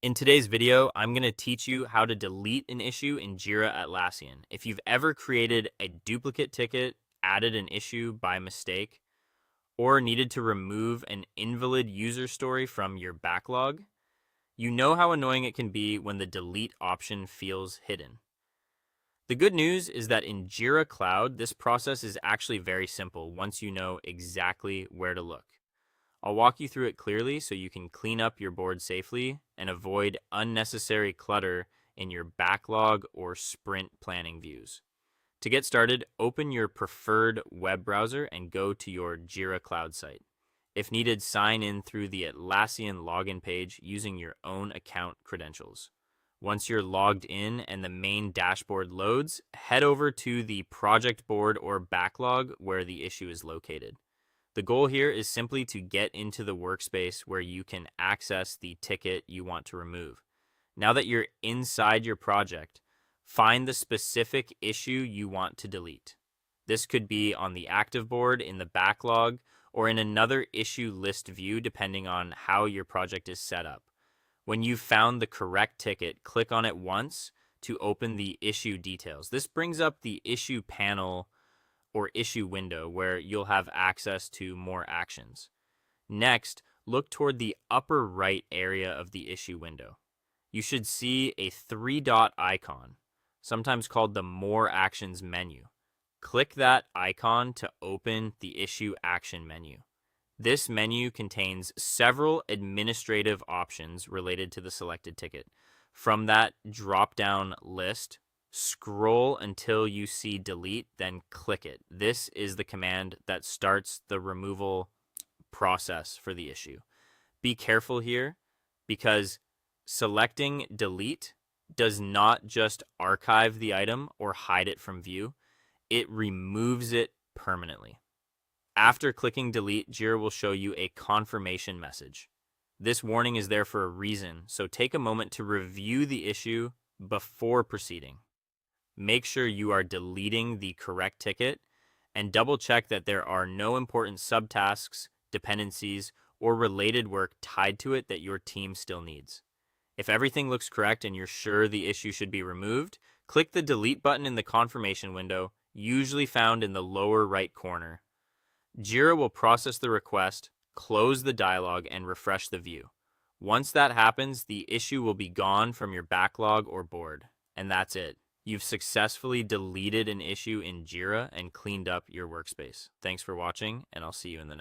In today's video, I'm going to teach you how to delete an issue in Jira Atlassian. If you've ever created a duplicate ticket, added an issue by mistake, or needed to remove an invalid user story from your backlog, you know how annoying it can be when the delete option feels hidden. The good news is that in Jira Cloud, this process is actually very simple once you know exactly where to look. I'll walk you through it clearly so you can clean up your board safely and avoid unnecessary clutter in your backlog or sprint planning views. To get started, open your preferred web browser and go to your Jira Cloud site. If needed, sign in through the Atlassian login page using your own account credentials. Once you're logged in and the main dashboard loads, head over to the project board or backlog where the issue is located. The goal here is simply to get into the workspace where you can access the ticket you want to remove. Now that you're inside your project, find the specific issue you want to delete. This could be on the active board, in the backlog, or in another issue list view depending on how your project is set up. When you've found the correct ticket, click on it once to open the issue details. This brings up the issue panel or issue window where you'll have access to more actions. Next, look toward the upper right area of the issue window. You should see a three-dot icon, sometimes called the More Actions menu. Click that icon to open the Issue Action menu. This menu contains several administrative options related to the selected ticket. From that drop-down list, scroll until you see delete, then click it. This is the command that starts the removal process for the issue. Be careful here because selecting delete does not just archive the item or hide it from view, it removes it permanently. After clicking delete, Jira will show you a confirmation message. This warning is there for a reason, so take a moment to review the issue before proceeding. Make sure you are deleting the correct ticket and double check that there are no important subtasks, dependencies, or related work tied to it that your team still needs. If everything looks correct and you're sure the issue should be removed, click the delete button in the confirmation window, usually found in the lower right corner. Jira will process the request, close the dialog, and refresh the view. Once that happens, the issue will be gone from your backlog or board, and that's it. You've successfully deleted an issue in Jira and cleaned up your workspace. Thanks for watching, and I'll see you in the next.